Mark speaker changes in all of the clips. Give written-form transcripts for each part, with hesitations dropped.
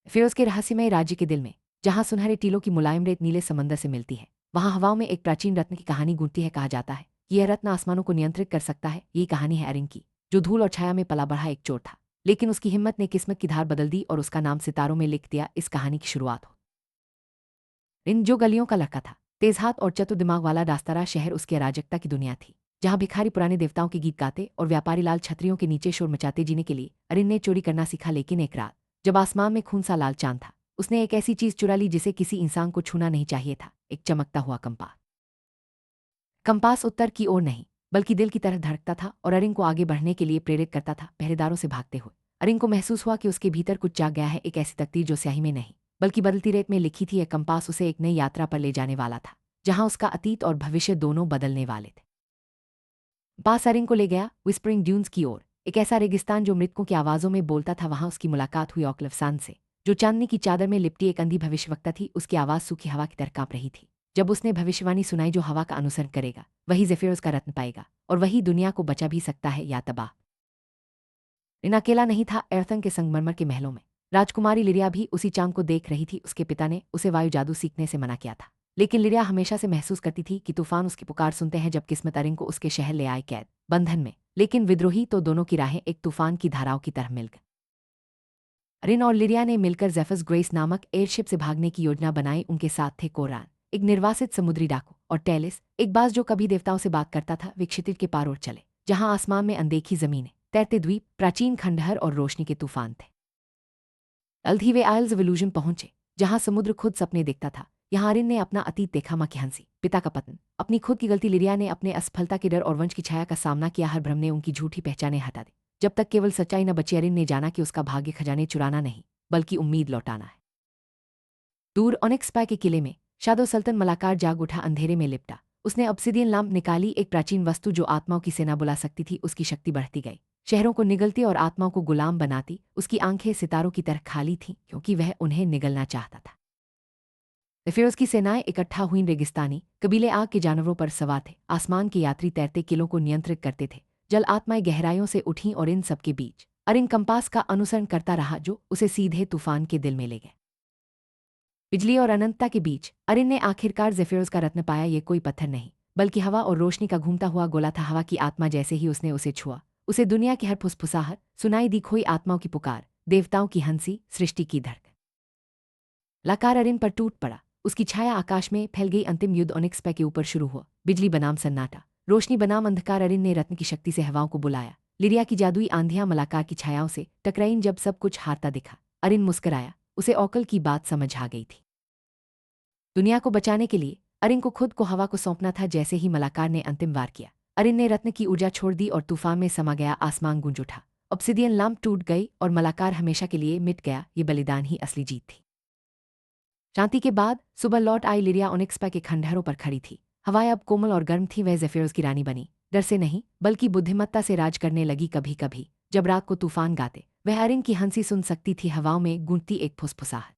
Speaker 1: फिरोज के रहस्यमय राज्य के दिल में, जहां सुनहरे टीलों की मुलायम रेत नीले समंदर से मिलती है, वहां हवाओं में एक प्राचीन रत्न की कहानी गूंजती है। कहा जाता है कि यह रत्न आसमानों को नियंत्रित कर सकता है। यही कहानी है अरिन की, जो धूल और छाया में पला बढ़ा एक चोर था, लेकिन उसकी हिम्मत ने किस्मत की धार बदल दी और उसका नाम सितारों में लिख दिया। इस कहानी की शुरुआत हो रिन, जो गलियों का लड़का था, तेज हाथ और चतुर दिमाग वाला रास्तारा शहर उसकी अराजकता की दुनिया थी, जहां भिखारी पुराने देवताओं के गीत गाते और व्यापारी लाल छतरियों के नीचे शोर मचाते। जीने के लिए अरिन ने चोरी करना सीखा, लेकिन एक रात जब आसमान में खून सा लाल चांद था, उसने एक ऐसी चीज चुरा ली जिसे किसी इंसान को छूना नहीं चाहिए था। एक चमकता हुआ कंपास। कंपास उत्तर की ओर नहीं, बल्कि दिल की तरह धड़कता था और अरिन को आगे बढ़ने के लिए प्रेरित करता था। पहरेदारों से भागते हुए अरिन को महसूस हुआ कि उसके भीतर कुछ जाग गया है, एक ऐसी तकदीर जो स्याही में नहीं बल्कि बदलती रेत में लिखी थी। यह कंपास उसे एक नई यात्रा पर ले जाने वाला था, जहां उसका अतीत और भविष्य दोनों बदलने वाले थे। पास अरिन को ले गया विस्परिंग ड्यून्स की ओर, एक ऐसा रेगिस्तान जो मृतकों की आवाजों में बोलता था। वहां उसकी मुलाकात हुई ऑक्लवसान से, जो चांदनी की चादर में लिपटी एक अंधी भविष्यवक्ता थी। उसकी आवाज सूखी हवा की तरह कांप रही थी। जब उसने भविष्यवाणी सुनाई, जो हवा का अनुसरण करेगा वही ज़ेफिरोस का रत्न पाएगा, और वही दुनिया को बचा भी सकता है या तबाह। रिन अकेला नहीं था। एर्थन के संगमरमर के महलों में राजकुमारी लिरिया भी उसी चांद को देख रही थी। उसके पिता ने उसे वायु जादू सीखने से मना किया था, लेकिन लिरिया हमेशा से महसूस करती थी कि तूफान उसकी पुकार सुनते हैं। जब किस्मत अरिन को उसके शहर ले आए, कैद बंधन में, लेकिन विद्रोही, तो दोनों की राहें एक तूफान की धाराओं की तरह मिल गईं। अरिन और लिरिया ने मिलकर जेफस ग्रेस नामक एयरशिप से भागने की योजना बनाई। उनके साथ थे कोरान, एक निर्वासित समुद्री डाकू, और टेलिस, एक बाज जो कभी देवताओं से बात करता था। वे क्षितिज के पार ओर चले, जहां आसमान में अनदेखी जमीनें, तैरते द्वीप, प्राचीन खंडहर और रोशनी के तूफान थे। जल्द वे आइल्स ऑफ इल्यूजन पहुंचे, जहां समुद्र खुद सपने देखता था। यहां अरिन ने अपना अतीत देखा, मां की हंसी, पिता का पतन, अपनी खुद की गलती। लिरिया ने अपने असफलता के डर और वंश की छाया का सामना किया। हर भ्रम ने उनकी झूठी पहचानें हटा दी, जब तक केवल सच्चाई न बची। अरिन ने जाना कि उसका भाग्य खजाने चुराना नहीं, बल्कि उम्मीद लौटाना है। दूर ओनिक्सपा के किले में शादो सल्तन मलाकार जाग उठा, अंधेरे में लिपटा। उसने ऑब्सिडियन लैंप निकाली, एक प्राचीन वस्तु जो आत्माओं की सेना बुला सकती थी। उसकी शक्ति बढ़ती गई, शहरों को निगलती और आत्माओं को गुलाम बनाती। उसकी आंखें सितारों की तरह खाली थीं, क्योंकि वह उन्हें निगलना चाहता था। फिरोज की सेनाएं इकट्ठा हुई। रेगिस्तानी कबीले आग के जानवरों पर सवार थे, आसमान के यात्री तैरते किलों को नियंत्रित करते थे। जल आत्माएं गहराइयों से उठीं, और इन सबके बीच अरिन कंपास का अनुसरण करता रहा, जो उसे सीधे तूफान के दिल में ले गए। बिजली और अनंतता के बीच अरिन ने आखिरकार ज़ेफिरोस का रत्न पाया। ये कोई पत्थर नहीं, बल्कि हवा और रोशनी का घूमता हुआ गोला था। हवा की आत्मा, जैसे ही उसने उसे छुआ, उसे दुनिया की हर फुसफुसाहट सुनाई दी। खोई आत्माओं की पुकार, देवताओं की हंसी, सृष्टि की धड़कन। लाकार अरिन पर टूट पड़ा, उसकी छाया आकाश में फैल गई। अंतिम युद्ध ओनिक्सपा के ऊपर शुरू हुआ। बिजली बनाम सन्नाटा, रोशनी बनाम अंधकार। अरिन ने रत्न की शक्ति से हवाओं को बुलाया। लिरिया की जादुई आंधियां मलाकार की छायाओं से टकराईं। जब सब कुछ हारता दिखा, अरिन मुस्कराया। उसे औकल की बात समझ आ गई थी। दुनिया को बचाने के लिए अरिन को खुद को हवा को सौंपना था। जैसे ही मलाकार ने अंतिम वार किया, अरिन ने रत्न की ऊर्जा छोड़ दी और तूफान में समा गया। आसमान गूंज उठा, ऑब्सिडियन लैंप टूट गई और मलाकार हमेशा के लिए मिट गया। ये बलिदान ही असली जीत थी। शांति के बाद सुबह लौट आई। लिरिया ओनिक्सपा के खंडहरों पर खड़ी थी। हवाएं अब कोमल और गर्म थी। वह ज़ेफिरोस की रानी बनी, डर से नहीं बल्कि बुद्धिमत्ता से राज करने लगी। कभी कभी जब रात को तूफान गाते, वह अरिन की हंसी सुन सकती थी, हवाओं में गूंजती एक फुसफुसाहट।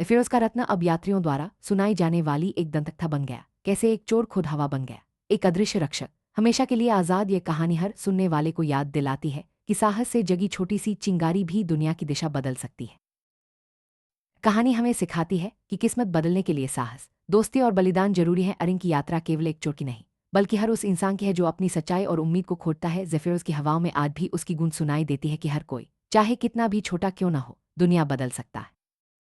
Speaker 1: ज़ेफिरोस का रत्न अब यात्रियों द्वारा सुनाई जाने वाली एक दंतकथा बन गया। कैसे एक चोर खुद हवा बन गया, एक अदृश्य रक्षक, हमेशा के लिए आज़ाद। ये कहानी हर सुनने वाले को याद दिलाती है कि साहस से जगी छोटी सी चिंगारी भी दुनिया की दिशा बदल सकती है। कहानी हमें सिखाती है कि किस्मत बदलने के लिए साहस, दोस्ती और बलिदान जरूरी है। अरिन की यात्रा केवल एक चोर की नहीं, बल्कि हर उस इंसान की है जो अपनी सच्चाई और उम्मीद को खोजता है। ज़ेफिरोस की हवाओं में आज भी उसकी गूंज सुनाई देती है कि हर कोई, चाहे कितना भी छोटा क्यों न हो, दुनिया बदल सकता है।